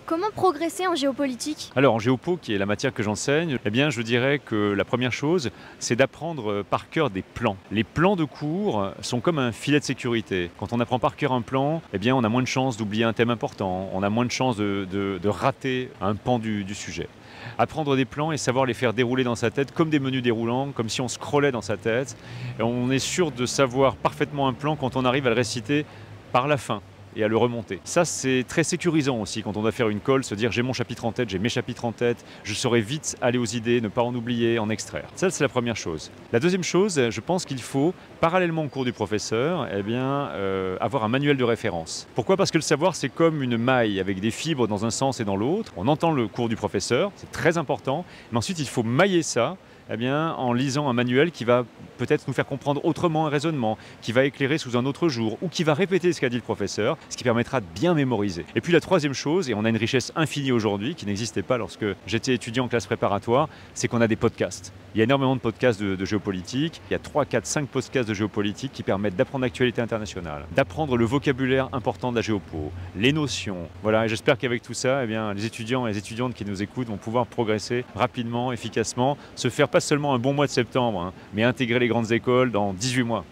Comment progresser en géopolitique? Alors en géopo, qui est la matière que j'enseigne, eh bien je dirais que la première chose, c'est d'apprendre par cœur des plans. Les plans de cours sont comme un filet de sécurité. Quand on apprend par cœur un plan, eh bien on a moins de chances d'oublier un thème important, on a moins de chances de rater un pan du sujet. Apprendre des plans et savoir les faire dérouler dans sa tête comme des menus déroulants, comme si on scrollait dans sa tête. Et on est sûr de savoir parfaitement un plan quand on arrive à le réciter par la fin et à le remonter. Ça, c'est très sécurisant aussi quand on doit faire une colle, se dire j'ai mon chapitre en tête, j'ai mes chapitres en tête, je saurai vite aller aux idées, ne pas en oublier, en extraire. Ça, c'est la première chose. La deuxième chose, je pense qu'il faut, parallèlement au cours du professeur, avoir un manuel de référence. Pourquoi? Parce que le savoir, c'est comme une maille avec des fibres dans un sens et dans l'autre. On entend le cours du professeur, c'est très important, mais ensuite, il faut mailler ça en lisant un manuel qui va peut-être nous faire comprendre autrement un raisonnement, qui va éclairer sous un autre jour, ou qui va répéter ce qu'a dit le professeur, ce qui permettra de bien mémoriser. Et puis la troisième chose, et on a une richesse infinie aujourd'hui, qui n'existait pas lorsque j'étais étudiant en classe préparatoire, c'est qu'on a des podcasts. Il y a énormément de podcasts de géopolitique, il y a 3, 4, 5 podcasts de géopolitique qui permettent d'apprendre l'actualité internationale, d'apprendre le vocabulaire important de la géopo, les notions. Voilà, et j'espère qu'avec tout ça, les étudiants et les étudiantes qui nous écoutent vont pouvoir progresser rapidement, efficacement, se faire pas seulement un bon mois de septembre, mais intégrer les grandes écoles dans 18 mois.